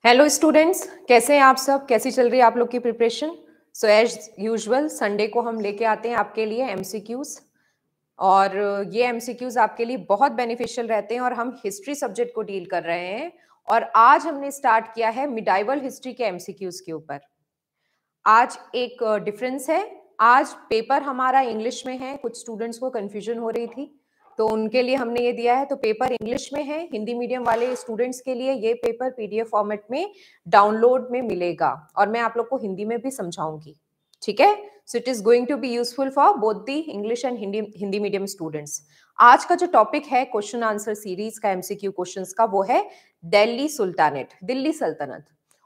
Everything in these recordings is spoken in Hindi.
हेलो स्टूडेंट्स, कैसे हैं आप सब? कैसी चल रही है आप लोग की preparation? So as usual Sunday को हम लेके आते हैं आपके लिए एमसीक्यूज। और ये एमसीक्यूज आपके लिए बहुत बेनिफिशियल रहते हैं और हम हिस्ट्री सब्जेक्ट को डील कर रहे हैं। और आज हमने स्टार्ट किया है मिडाइवल हिस्ट्री के एमसीक्यूज के ऊपर। आज एक डिफरेंस है, आज पेपर हमारा इंग्लिश में है। कुछ स्टूडेंट्स को कंफ्यूजन हो रही थी तो उनके लिए हमने ये दिया है, तो पेपर इंग्लिश में है। हिंदी मीडियम वाले स्टूडेंट्स के लिए ये पेपर पीडीएफ फॉर्मेट में डाउनलोड में मिलेगा और मैं आप लोग को हिंदी में भी समझाऊंगी, ठीक है? So it is going to be useful for both the English and Hindi medium students. आज का जो टॉपिक है क्वेश्चन आंसर सीरीज का, एमसीक्यू क्वेश्चंस का, वो है दिल्ली सुल्तानेट, दिल्ली सल्तनत।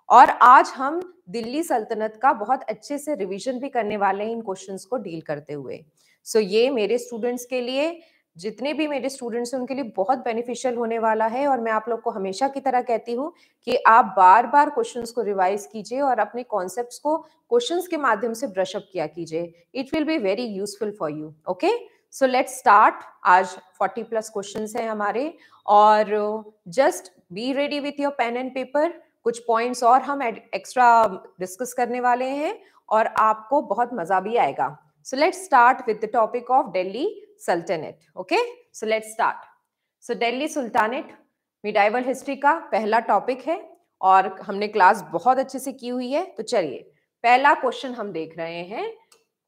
और आज हम दिल्ली सल्तनत का बहुत अच्छे से रिवीजन भी करने वाले हैं इन क्वेश्चंस को डील करते हुए। सो ये मेरे स्टूडेंट्स के लिए, जितने भी मेरे स्टूडेंट्स हैं उनके लिए बहुत बेनिफिशियल होने वाला है। और मैं आप लोग को हमेशा की तरह कहती हूँ कि आप बार बार क्वेश्चंस को रिवाइज कीजिए और अपने कॉन्सेप्ट्स को क्वेश्चंस के माध्यम से ब्रश अप किया कीजिए। It will be very useful for you. Okay, so let's start. आज 40+ क्वेश्चंस हैं हमारे और just be ready with your pen and paper. कुछ पॉइंट्स और हम एक्स्ट्रा डिस्कस करने वाले हैं और आपको बहुत मजा भी आएगा। So let's start with the topic of Delhi सल्तनत। Okay, so let's start. So Delhi sultanate medieval history का पहला टॉपिक है और हमने क्लास बहुत अच्छे से की हुई है। तो चलिए, पहला क्वेश्चन हम देख रहे हैं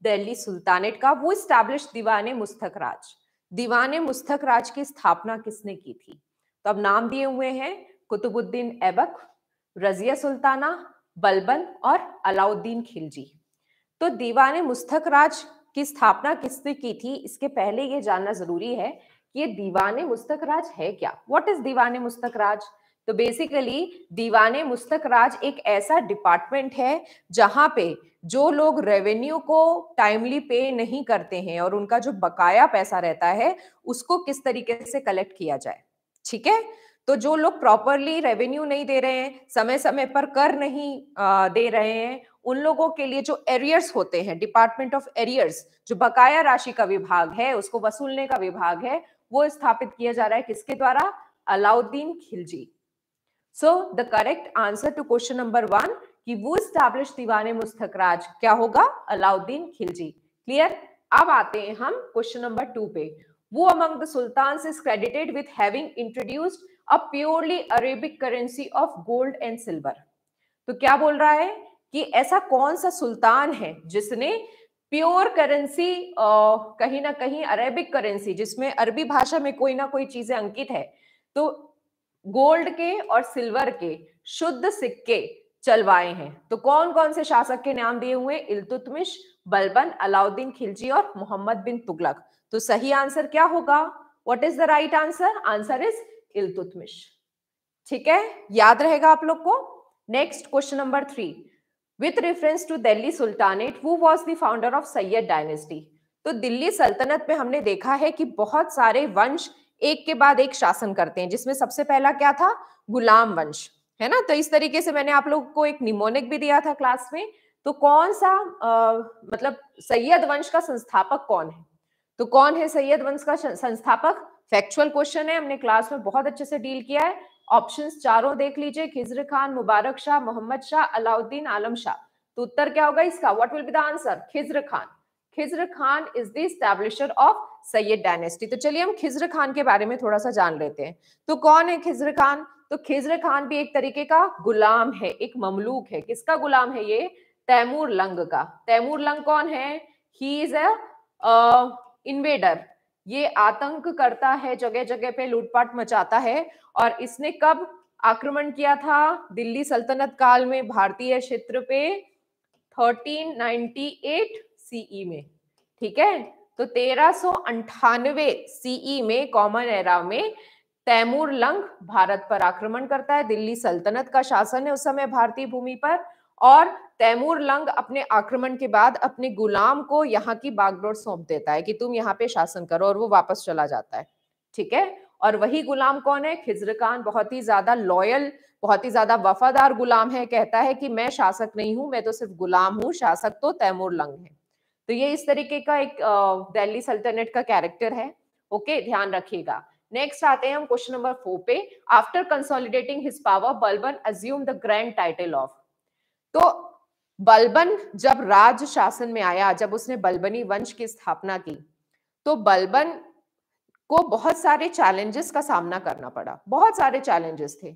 दिल्ली सुल्तानेट का। वो स्टैब्लिश दीवाने मुस्तक राज। दीवाने मुस्तक राज की स्थापना किसने की थी? तो अब नाम दिए हुए हैं कुतुबुद्दीन ऐबक, रजिया सुल्ताना, बलबन और अलाउद्दीन खिलजी। तो दीवाने मुस्तक राज की स्थापना किसने की थी, इसके पहले ये जानना जरूरी है कि ये दीवाने मुस्तक राज है क्या। व्हाट इज दीवाने मुस्तक राज? तो बेसिकली दीवाने मुस्तक राज एक ऐसा डिपार्टमेंट है जहां पे जो लोग रेवेन्यू को टाइमली पे नहीं करते हैं और उनका जो बकाया पैसा रहता है उसको किस तरीके से कलेक्ट किया जाए, ठीक है? तो जो लोग प्रॉपरली रेवेन्यू नहीं दे रहे हैं, समय समय पर कर नहीं दे रहे हैं, उन लोगों के लिए जो एरियर्स होते हैं, डिपार्टमेंट ऑफ एरियर्स, जो बकाया राशि का विभाग है, उसको वसूलने का विभाग है, वो स्थापित किया जा रहा है किसके द्वारा? Alauddin Khilji. So the correct answer to question number 1 कि वो स्टैब्लिश दीवाने मुस्तक राज क्या होगा? अलाउद्दीन खिलजी। क्लियर? अब आते हैं हम क्वेश्चन नंबर 2 पे। Who among the sultans is credited with having introduced a purely Arabic currency of gold and silver. तो क्या बोल रहा है कि ऐसा कौन सा सुल्तान है जिसने प्योर करेंसी, कहीं ना कहीं अरेबिक करेंसी, जिसमें अरबी भाषा में कोई ना कोई चीजें अंकित है, तो गोल्ड के और सिल्वर के शुद्ध सिक्के चलवाए हैं। तो कौन कौन से शासक के नाम दिए हुए? इल्तुतमिश, बलबन, अलाउद्दीन खिलजी और मोहम्मद बिन तुगलक। तो सही आंसर क्या होगा? What is the right answer? Answer is Iltutmish. ठीक है, याद रहेगा आप लोग को। Next question number 3, with reference to Delhi sultanate who was the founder of Sayyid dynasty. तो दिल्ली सल्तनत में हमने देखा है कि बहुत सारे वंश एक के बाद एक शासन करते हैं, जिसमें सबसे पहला क्या था? गुलाम वंश, है ना? तो इस तरीके से मैंने आप लोगों को एक निमोनिक भी दिया था क्लास में। तो कौन सा मतलब सैयद वंश का संस्थापक कौन है? तो कौन है सैयद वंश का संस्थापक? फैक्चुअल क्वेश्चन है, हमने क्लास में बहुत अच्छे से डील किया है। ऑप्शंस चारों देख लीजिए, खिज्र खान, मुबारक शाह, मोहम्मद शाह, अलाउद्दीन आलम शाह। तो उत्तर क्या होगा इसका? What will be the answer? Khizr Khan. Khizr Khan is the establisher of Sayyid dynasty. तो चलिए हम खिज्र खान के बारे में थोड़ा सा जान लेते हैं। तो कौन है खिज्र खान? तो खिज्र खान भी एक तरीके का गुलाम है, एक ममलूक है। किसका गुलाम है ये? तैमूर लंग का। तैमूर लंग कौन है? He is a invader. ये आतंक करता है, जगह जगह पे लूटपाट मचाता है। और इसने कब आक्रमण किया था? दिल्ली सल्तनत काल में भारतीय क्षेत्र पे 1398 सीई में, ठीक है? तो 1398 सीई में, कॉमन एरा में, तैमूर लंग भारत पर आक्रमण करता है। दिल्ली सल्तनत का शासन है उस समय भारतीय भूमि पर। और तैमूर लंग अपने आक्रमण के बाद अपने गुलाम को यहाँ की बागडोर सौंप देता है कि तुम यहाँ पे शासन करो, और वो वापस चला जाता है, ठीक है? और वही गुलाम कौन है? खिज्र खान। बहुत ही ज्यादा लॉयल, बहुत ही ज्यादा वफादार गुलाम है। कहता है कि मैं शासक नहीं हूं, मैं तो सिर्फ गुलाम हूं, शासक तो तैमूर लंग है। तो ये इस तरीके का एक दिल्ली सल्तनत का कैरेक्टर है। ओके, ध्यान रखिएगा। नेक्स्ट आते हैं हम क्वेश्चन नंबर 4 पे। After consolidating his power Balban assume the grand title of. तो बलबन जब राज शासन में आया, जब उसने बलबनी वंश की स्थापना की, तो बलबन को बहुत सारे चैलेंजेस का सामना करना पड़ा, बहुत सारे चैलेंजेस थे।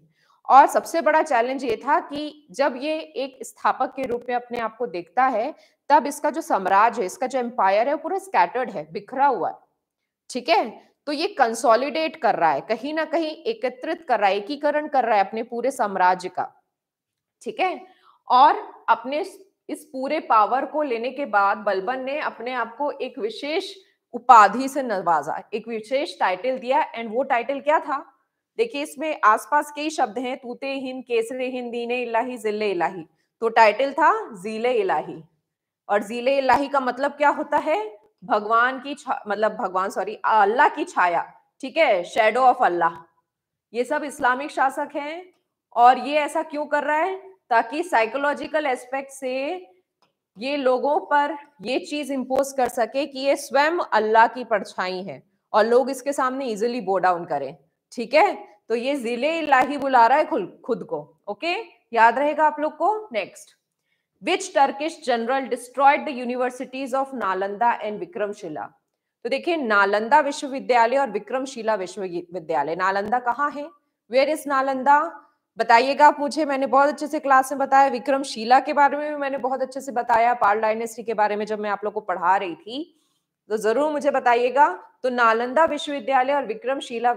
और सबसे बड़ा चैलेंज ये था कि जब ये एक स्थापक के रूप में अपने आप को देखता है, तब इसका जो साम्राज्य है, इसका जो एम्पायर है, वो पूरा स्कैटर्ड है, बिखरा हुआ है। ठीक है, तो ये कंसोलिडेट कर रहा है, कहीं ना कहीं एकत्रित कर रहा है, एकीकरण कर रहा है अपने पूरे साम्राज्य का। ठीक है, और अपने इस पूरे पावर को लेने के बाद बलबन ने अपने आप को एक विशेष उपाधि से नवाजा, एक विशेष टाइटल दिया। एंड वो टाइटल क्या था? देखिए इसमें आसपास कई शब्द हैं, तूते हिंद, केसरे हिंद, दीने इलाही, जिले इलाही। तो टाइटल था जीले इलाही। और जीले इलाही का मतलब क्या होता है? भगवान की मतलब भगवान, सॉरी, अल्लाह की छाया। ठीक है, शेडो ऑफ अल्लाह। ये सब इस्लामिक शासक हैं। और ये ऐसा क्यों कर रहा है? ताकि साइकोलॉजिकल एस्पेक्ट से ये लोगों पर ये चीज इंपोज कर सके कि ये स्वयं अल्लाह की परछाई है और लोग इसके सामने इजिली बो डाउन करें। ठीक है, तो ये जिले इलाही बुला रहा है खुद को। ओके, याद रहेगा आप लोग को। Next, which Turkish general destroyed the universities of Nalanda and Vikramshila? तो देखिए, नालंदा विश्वविद्यालय और विक्रमशिला विश्वविद्यालय, नालंदा कहाँ है? Where is Nalanda? बताइएगा आप मुझे। मैंने बहुत अच्छे से क्लास में बताया, विक्रमशिला के बारे में भी मैंने बहुत अच्छे से बताया, पाल डायनेस्टी के बारे में जब मैं आप लोग को पढ़ा रही थी, तो जरूर मुझे बताइएगा। तो नालंदा विश्वविद्यालय और विक्रमशिला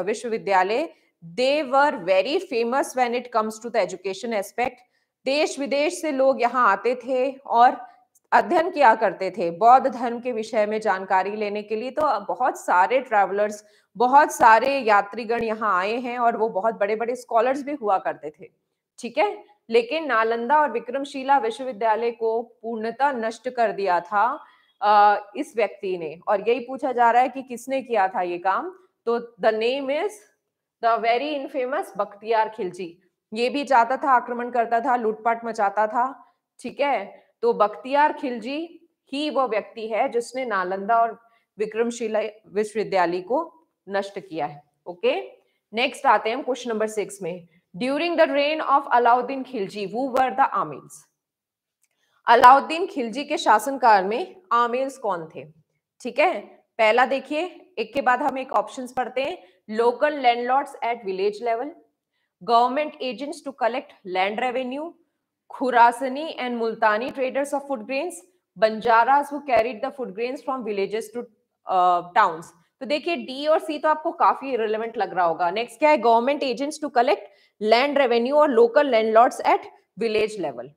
विश्वविद्यालय, they were very famous when it comes to the education aspect. देश विदेश से लोग यहाँ आते थे और अध्ययन किया करते थे बौद्ध धर्म के विषय में जानकारी लेने के लिए। तो बहुत सारे ट्रैवलर्स, बहुत सारे यात्रीगण यहाँ आए हैं और वो बहुत बड़े बड़े स्कॉलर्स भी हुआ करते थे। ठीक है, लेकिन नालंदा और विक्रमशिला विश्वविद्यालय को पूर्णतः नष्ट कर दिया था इस व्यक्ति ने। और यही पूछा जा रहा है कि किसने किया था ये काम। तो the name is the very infamous Bakhtiyar Khilji. ये भी चाहता था, आक्रमण करता था, लूटपाट मचाता था। ठीक है, तो बख्तियार खिलजी ही वो व्यक्ति है जिसने नालंदा और विक्रमशिला विश्वविद्यालय को नष्ट किया है। ओके, नेक्स्ट आते हैं क्वेश्चन नंबर 6 में। During the reign of Alauddin Khilji who were the amils? Alauddin Khilji के शासनकाल में आमिल्स कौन थे? ठीक है, पहला देखिए, एक के बाद हम एक ऑप्शंस पढ़ते हैं। Local landlords at village level, government agents to collect land revenue, Khurasani and Multani traders of food grains, Banjaras who carried the food grains from villages to towns। तो देखिए डी और सी तो आपको काफी रिलेवेंट लग रहा होगा। नेक्स्ट क्या है? Government agents to collect land revenue और local landlords at village level.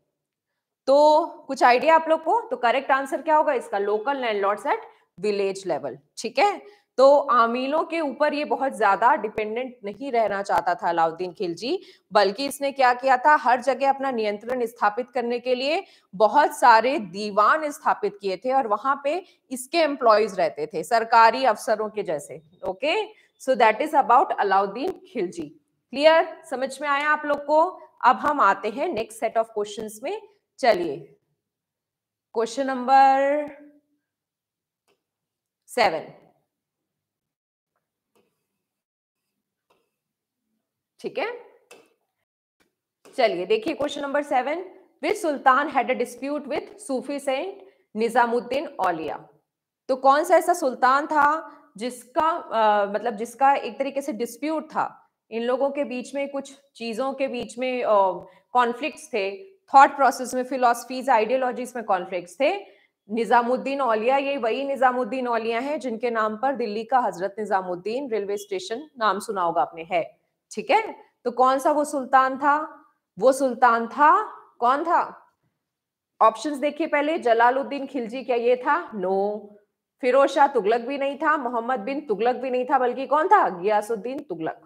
तो कुछ आइडिया आप लोग को? तो करेक्ट आंसर क्या होगा इसका? Local landlords at village level. ठीक है, तो आमीलों के ऊपर ये बहुत ज्यादा डिपेंडेंट नहीं रहना चाहता था अलाउद्दीन खिलजी, बल्कि इसने क्या किया था, हर जगह अपना नियंत्रण स्थापित करने के लिए बहुत सारे दीवान स्थापित किए थे और वहां पे इसके एम्प्लॉयज रहते थे, सरकारी अफसरों के जैसे। Okay, so that is about Alauddin Khilji. Clear? समझ में आया आप लोग को? अब हम आते हैं नेक्स्ट सेट ऑफ क्वेश्चंस में। चलिए, क्वेश्चन नंबर 7। ठीक है, चलिए देखिए question number 7। Which sultan had a dispute with sufi saint Nizamuddin Auliya? तो कौन सा ऐसा सुल्तान था जिसका मतलब जिसका एक तरीके से डिस्प्यूट था, इन लोगों के बीच में कुछ चीजों के बीच में कॉन्फ्लिक्ट्स थे, थॉट प्रोसेस में, फिलॉसफीज, आइडियोलॉजीज में कॉन्फ्लिक्ट्स थे। निजामुद्दीन औलिया, ये वही निजामुद्दीन औलिया हैं जिनके नाम पर दिल्ली का हजरत निजामुद्दीन रेलवे स्टेशन, नाम सुना होगा आपने, है। ठीक है, तो कौन सा वो सुल्तान था? वो सुल्तान था, कौन था? ऑप्शंस देखिए पहले। जलालुद्दीन खिलजी, क्या ये था? नो। फिरोज शाह तुगलक भी नहीं था, मोहम्मद बिन तुगलक भी नहीं था, बल्कि कौन था? गियासुद्दीन तुगलक।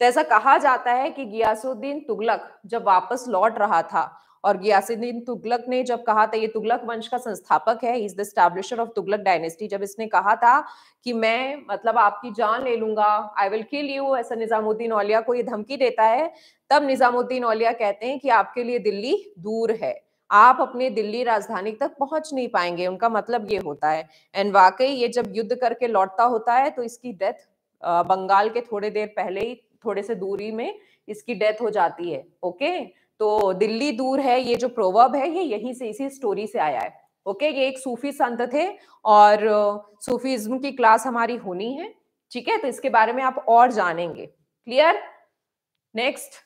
तो ऐसा कहा जाता है कि गियासुद्दीन तुगलक जब वापस लौट रहा था, और गियासुद्दीन तुगलक ने जब कहा था, ये तुगलक वंश का संस्थापक है, is the establisher of Tughlaq dynasty, जब इसने कहा था कि मैं मतलब आपकी जान ले लूंगा, आई विल किल यू, ऐसा निजामुद्दीन औलिया को ये धमकी देता है, तब निजामुद्दीन औलिया कहते हैं कि आपके लिए दिल्ली दूर है, आप अपने दिल्ली राजधानी तक पहुंच नहीं पाएंगे, उनका मतलब ये होता है। एंड वाकई ये जब युद्ध करके लौटता होता है तो इसकी डेथ बंगाल के थोड़े देर पहले ही थोड़े से दूरी में इसकी डेथ हो जाती है। ओके, तो दिल्ली दूर है, ये जो प्रोवर्ब है ये यहीं से, इसी स्टोरी से आया है। ओके, ये एक सूफी संत थे और सूफीज्म की क्लास हमारी होनी है, ठीक है, तो इसके बारे में आप और जानेंगे। Clear? Next,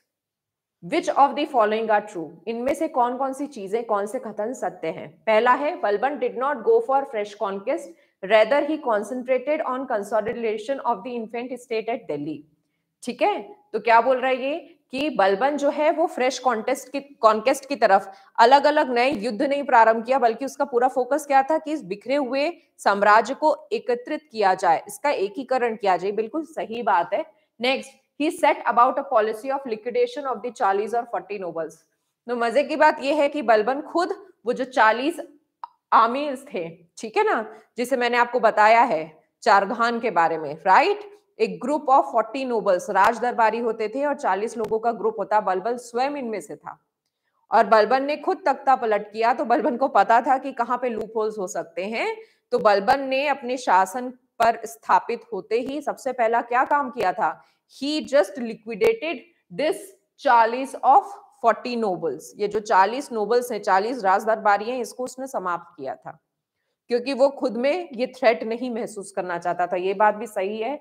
which of the following are true? इनमें से कौन कौन सी चीजें, कौन से कथन सत्य हैं? पहला है, Balban did not go for fresh conquest, rather he concentrated on consolidation of the infant state at Delhi. ठीक है, तो क्या बोल रहा है ये कि बलबन जो है वो फ्रेश कॉन्टेस्ट की तरफ अलग अलग नए युद्ध नहीं प्रारंभ किया, बल्कि उसका पूरा फोकस क्या था कि इस बिखरे हुए साम्राज्य को एकत्रित किया जाए, इसका एकीकरण किया जाए। बिल्कुल सही बात है। Next, he set about a policy of liquidation of the 40 और 40 nobles। तो मजे की बात यह है कि बलबन खुद वो जो 40 आमिर्स थे, ठीक है ना, जिसे मैंने आपको बताया है चारधान के बारे में, राइट, एक ग्रुप ऑफ 40 नोबल्स राज दरबारी होते थे और 40 लोगों का ग्रुप होता, बलबन स्वयं इनमें से था। और बलबन ने खुद तख्ता पलट किया, तो बलबन को पता था कि कहां पे लूप होल्स हो सकते हैं। तो बलबन ने अपने शासन पर स्थापित होते ही सबसे पहला क्या काम किया था? He just liquidated this 40 of 40 nobles। ये जो 40 नोबल्स हैं, 40 राज दरबारी हैं, इसको उसने समाप्त किया था, क्योंकि वो खुद में ये थ्रेट नहीं महसूस करना चाहता था। ये बात भी सही है।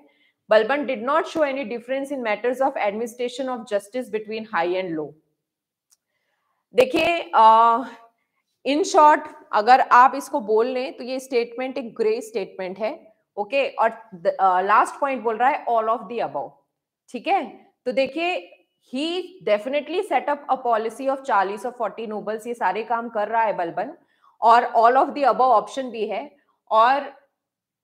Balban did not show any difference in matters of administration of justice between high and low. देखिए, इन शॉर्ट अगर आप इसको बोल लें तो ये स्टेटमेंट एक ग्रे स्टेटमेंट है। ओके, और लास्ट पॉइंट बोल रहा है ऑल ऑफ द अबव। ठीक है, तो देखिए, he definitely setup a policy of 40 और 40 नोबल्स, ये सारे काम कर रहा है बलबन, और all of the above option भी है। और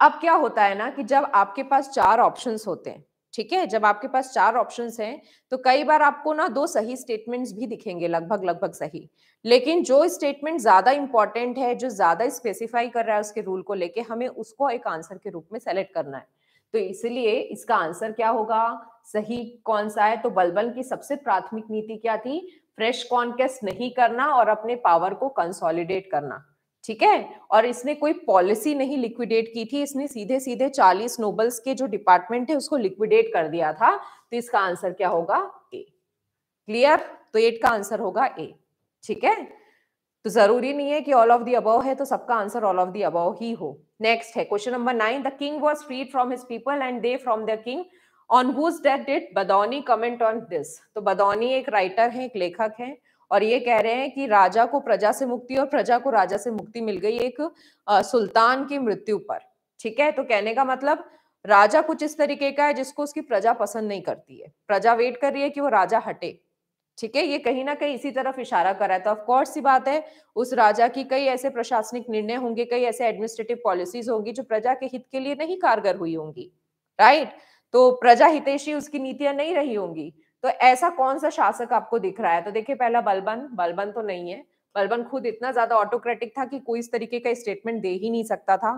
अब क्या होता है ना कि जब आपके पास 4 ऑप्शंस होते हैं, ठीक है, जब आपके पास 4 ऑप्शंस हैं, तो कई बार आपको ना 2 सही स्टेटमेंट्स भी दिखेंगे, लगभग लगभग सही, लेकिन जो स्टेटमेंट ज्यादा इंपॉर्टेंट है, जो ज्यादा स्पेसिफाई कर रहा है उसके रूल को लेके, हमें उसको एक आंसर के रूप में सेलेक्ट करना है। तो इसलिए इसका आंसर क्या होगा, सही कौन सा है? तो बलबन की सबसे प्राथमिक नीति क्या थी? फ्रेश कॉन्क्वेस्ट नहीं करना और अपने पावर को कंसोलिडेट करना। ठीक है, और इसने कोई पॉलिसी नहीं लिक्विडेट की थी, इसने सीधे सीधे 40 नोबल्स के जो डिपार्टमेंट है उसको लिक्विडेट कर दिया था। तो इसका आंसर क्या होगा? ए। क्लियर? तो 8 का आंसर होगा ए। ठीक है, तो जरूरी नहीं है कि ऑल ऑफ द अबव है तो सबका answer all of the above ही हो। नेक्स्ट है question number 9, the king was freed from his people and they from the king, on whose death did Badauni comment on this? तो बदौनी एक राइटर है, एक लेखक है, और ये कह रहे हैं कि राजा को प्रजा से मुक्ति और प्रजा को राजा से मुक्ति मिल गई एक सुल्तान की मृत्यु पर। ठीक है, तो कहने का मतलब राजा कुछ इस तरीके का है जिसको उसकी प्रजा पसंद नहीं करती है, प्रजा वेट कर रही है कि वो राजा हटे। ठीक है, ये कहीं ना कहीं इसी तरफ इशारा कर रहा है। तो ऑफ कोर्स सी बात है, उस राजा की कई ऐसे प्रशासनिक निर्णय होंगे, कई ऐसे एडमिनिस्ट्रेटिव पॉलिसीज होंगी जो प्रजा के हित के लिए नहीं कारगर हुई होंगी, राइट, तो प्रजा हितैषी उसकी नीतियां नहीं रही होंगी। तो ऐसा कौन सा शासक आपको दिख रहा है? तो देखिए, पहला बलबन तो नहीं है, बलबन खुद इतना ज्यादा ऑटोक्रेटिक था कि कोई इस तरीके का स्टेटमेंट दे ही नहीं सकता था।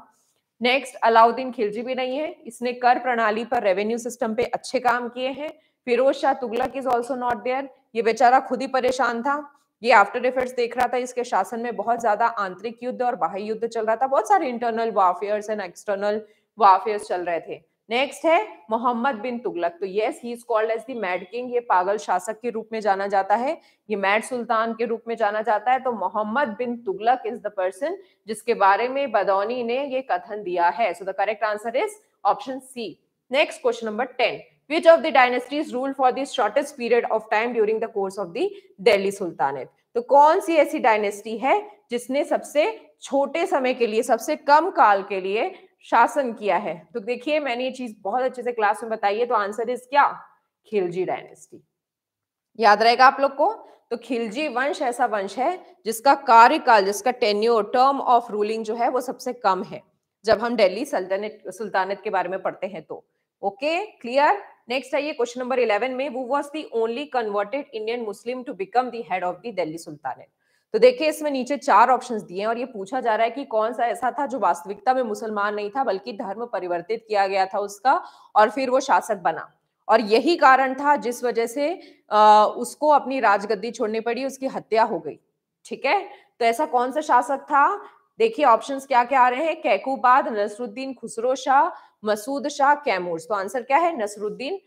नेक्स्ट, अलाउद्दीन खिलजी भी नहीं है, इसने कर प्रणाली पर, रेवेन्यू सिस्टम पे अच्छे काम किए हैं। Firoz Shah Tughlaq is also not there, ये बेचारा खुद ही परेशान था, ये आफ्टर इफेक्ट्स देख रहा था, इसके शासन में बहुत ज्यादा आंतरिक युद्ध और बाह्य युद्ध चल रहा था, बहुत सारे internal warfares and external warfares चल रहे थे। नेक्स्ट है मोहम्मद बिन तुगलक, तो yes, he is called as the mad king, ये पागल शासक के रूप में जाना जाता है, ये मैड सुल्तान के रूप में जाना जाता है। तो Mohammad bin Tughlaq is the person जिसके बारे में बदौनी ने ये कथन दिया है। So the correct answer is option C. Next question number 10, which of the dynasties ruled for the shortest period of time during the course of the Delhi Sultanate? तो कौन सी ऐसी डायनेस्टी है जिसने सबसे छोटे समय के लिए, सबसे कम काल के लिए शासन किया है? तो देखिए, मैंने ये चीज बहुत अच्छे से क्लास में बताई है, तो आंसर इज क्या? खिलजी डायनेस्टी। याद रहेगा आप लोग को? तो खिलजी वंश ऐसा वंश है जिसका कार्यकाल, जिसका टेन्योर, टर्म ऑफ रूलिंग जो है वो सबसे कम है, जब हम दिल्ली सुल्तानत के बारे में पढ़ते हैं तो। Okay, clear? नेक्स्ट है ये क्वेश्चन नंबर 11 में, who was the only converted Indian Muslim to become the head of the Delhi Sultanate? तो देखिए, इसमें नीचे 4 ऑप्शंस दिए हैं और ये पूछा जा रहा है कि कौन सा ऐसा था जो वास्तविकता में मुसलमान नहीं था बल्कि धर्म परिवर्तित किया गया था उसका, और फिर वो शासक बना, और यही कारण था जिस वजह से उसको अपनी राजगद्दी छोड़नी पड़ी, उसकी हत्या हो गई। ठीक है, तो ऐसा कौन सा शासक था? देखिए ऑप्शंस क्या क्या आ रहे हैं, कैकूबाद, नसरुद्दीन खुसरो शाह, मसूद शाह कैमूर। तो आंसर क्या है? नसरुद्दीन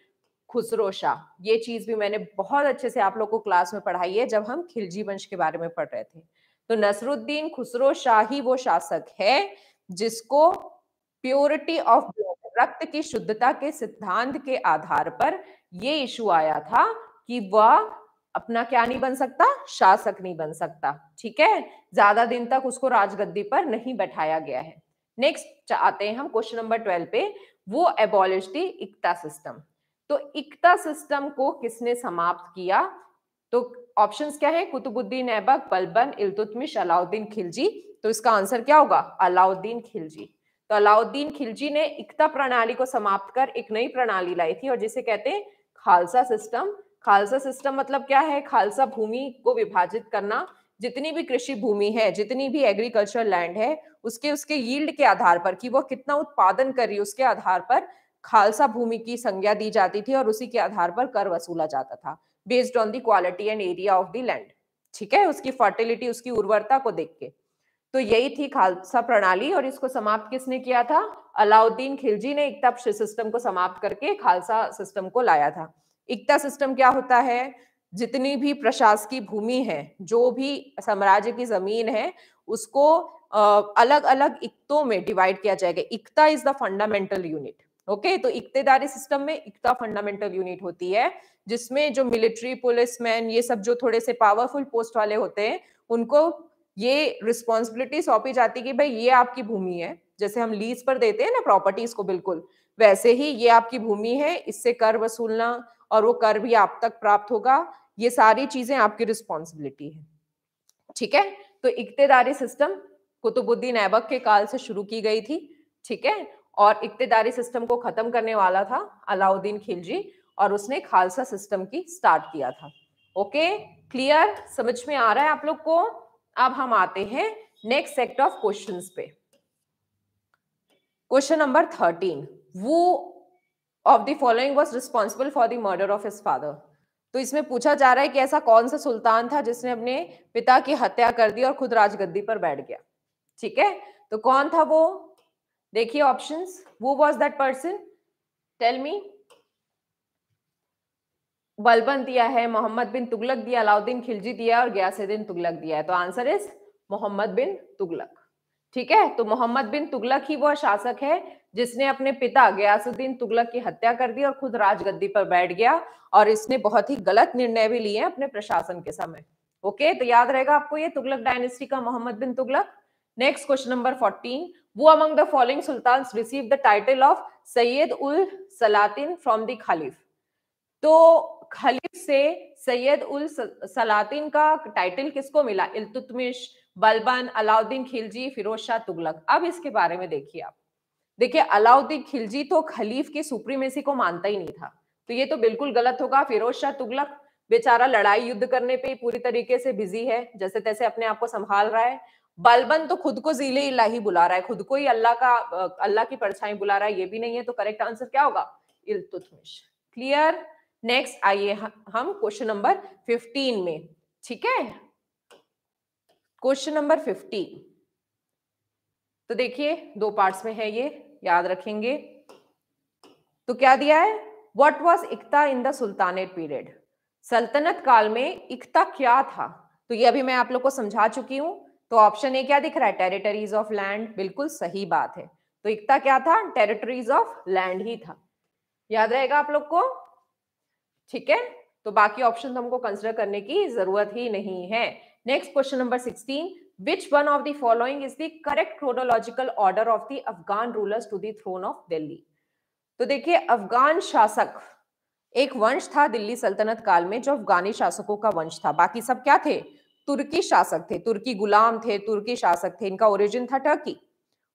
खुसरो शाह। ये चीज भी मैंने बहुत अच्छे से आप लोग को क्लास में पढ़ाई है जब हम खिलजी वंश के बारे में पढ़ रहे थे। तो नसरुद्दीन खुसरो शाह ही वो शासक है जिसको प्योरिटी ऑफ ब्लड, रक्त की शुद्धता के सिद्धांत के आधार पर ये इशू आया था कि वह अपना क्या नहीं बन सकता? शासक नहीं बन सकता। ठीक है, ज्यादा दिन तक उसको राजगद्दी पर नहीं बैठाया गया है। नेक्स्ट आते हैं हम क्वेश्चन नंबर 12 पे। वो एबॉलिश द इक्ता सिस्टम। तो इक्ता सिस्टम को किसने समाप्त किया? तो ऑप्शंस क्या है? कुतुबुद्दीन ऐबक, बलबन, इल्तुतमिश, अलाउद्दीन खिलजी। तो इसका आंसर क्या होगा? अलाउद्दीन खिलजी। तो अलाउद्दीन खिलजी ने इक्ता प्रणाली को समाप्त कर एक नई प्रणाली लाई थी और जिसे कहते हैं खालसा सिस्टम। खालसा सिस्टम मतलब क्या है? खालसा भूमि को विभाजित करना। जितनी भी कृषि भूमि है, जितनी भी एग्रीकल्चर लैंड है, उसके उसके यील्ड के आधार पर कि वो कितना उत्पादन कर रही है उसके आधार पर खालसा भूमि की संज्ञा दी जाती थी और उसी के आधार पर कर वसूला जाता था, based on the quality and area of the land. ठीक है, उसकी फर्टिलिटी, उसकी उर्वरता को देख के। तो यही थी खालसा प्रणाली और इसको समाप्त किसने किया था? अलाउद्दीन खिलजी ने इक्ता सिस्टम को समाप्त करके खालसा सिस्टम को लाया था। इक्ता सिस्टम क्या होता है? जितनी भी प्रशासकीय भूमि है, जो भी साम्राज्य की जमीन है, उसको अलग अलग इक्तों में डिवाइड किया जाएगा। Iqta is the fundamental unit. Okay, तो इक्तेदारी सिस्टम में इक्ता फंडामेंटल यूनिट होती है जिसमें जो मिलिट्री, पुलिसमैन, ये सब जो थोड़े से पावरफुल पोस्ट वाले होते हैं, उनको ये रिस्पॉन्सिबिलिटी सौंपी जाती है कि भाई ये आपकी भूमि है। जैसे हम लीज पर देते हैं ना प्रॉपर्टीज को, बिल्कुल वैसे ही ये आपकी भूमि है, इससे कर वसूलना और वो कर भी आप तक प्राप्त होगा, ये सारी चीजें आपकी रिस्पॉन्सिबिलिटी है। ठीक है, तो इक्तेदारी सिस्टम कुतुबुद्दीन ऐबक के काल से शुरू की गई थी। ठीक है, और इक्तेदारी सिस्टम को खत्म करने वाला था अलाउद्दीन खिलजी और उसने खालसा सिस्टम की स्टार्ट किया था। Okay, clear? समझ में आ रहा है आप लोग को? अब हम आते हैं नेक्स्ट सेट ऑफ क्वेश्चंस पे। क्वेश्चन नंबर 13, वो of the following was responsible for the murder of his father. तो इसमें पूछा जा रहा है कि ऐसा कौन सा सुल्तान था जिसने अपने पिता की हत्या कर दी और खुद राजगद्दी पर बैठ गया। ठीक है, तो कौन था वो? देखिए options, who was that person? Tell me. Balban दिया है, मोहम्मद बिन तुगलक दिया, अलाउद्दीन खिलजी दिया और गयासुद्दीन तुगलक दिया है। तो आंसर इज मोहम्मद बिन तुगलक। ठीक है, तो मोहम्मद बिन तुगलक ही वह शासक है जिसने अपने पिता गयासुद्दीन तुगलक की हत्या कर दी और खुद राजगद्दी पर बैठ गया और इसने बहुत ही गलत निर्णय भी लिए अपने प्रशासन के समय। ओके, तो याद रहेगा आपको ये तुगलक डायनेस्टी का Mohammad bin Tughlaq. Next question number 14, who among the following sultans receive the title of Sayyid ul Salatin from the Khalif. तो खलीफ से सैयद उल सलातिन का टाइटल किसको मिला? इल्तुतमिश, बलबन, अलाउद्दीन खिलजी, फिरोज शाह तुगलक। अब इसके बारे में देखिए आप। देखिए अलाउद्दीन खिलजी तो खलीफ की सुप्रीमेसी को मानता ही नहीं था, तो ये तो बिल्कुल गलत होगा। फिरोज शाह तुगलक बेचारा लड़ाई युद्ध करने पे पूरी तरीके से बिजी है, जैसे तैसे अपने आप को संभाल रहा है। बलबन तो खुद को ज़ीले इलाही बुला रहा है, खुद को ही अल्लाह की परछाई बुला रहा है, ये भी नहीं है। तो करेक्ट आंसर क्या होगा? इल्तुतमिश। क्लियर? नेक्स्ट आइए हम क्वेश्चन नंबर 15 में। ठीक है, क्वेश्चन नंबर 15, तो देखिए दो पार्ट्स में है, ये याद रखेंगे। तो क्या दिया है? What was iqta in the sultanate period. सल्तनत काल में इक्ता क्या था? तो ये अभी मैं आप लोग को समझा चुकी हूं। तो ऑप्शन ए क्या दिख रहा है? Territories of land. बिल्कुल सही बात है। तो इक्ता क्या था? टेरिटरीज ऑफ लैंड ही था। याद रहेगा आप लोग को? ठीक है, तो बाकी ऑप्शन हमको कंसिडर करने की जरूरत ही नहीं है। Next question number 16, which one of the following is the correct chronological order of the Afghan rulers to the throne of Delhi। तो देखिए अफगान शासक एक वंश था दिल्ली सल्तनत काल में जो अफगानी शासकों का वंश था। बाकी सब क्या थे? तुर्की शासक थे, तुर्की गुलाम थे, तुर्की शासक थे, इनका ओरिजिन था टर्की।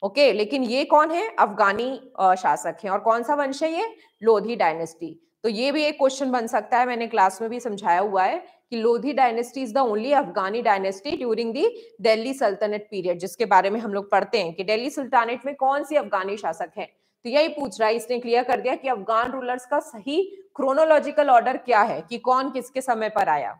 ओके, लेकिन ये कौन है? अफगानी शासक हैं। और कौन सा वंश है ये? लोधी डायनेस्टी। तो ये भी एक क्वेश्चन बन सकता है, मैंने क्लास में भी समझाया हुआ है कि Lodhi dynasty is the only Afghani dynasty during the Delhi सल्तनत पीरियड, जिसके बारे में हम लोग पढ़ते हैं कि दिल्ली सुल्तानेट में कौन सी अफगानी शासक है। तो यही पूछ रहा है, इसने क्लियर कर दिया कि अफगान रूलर्स का सही क्रोनोलॉजिकल ऑर्डर क्या है, कि कौन किसके समय पर आया।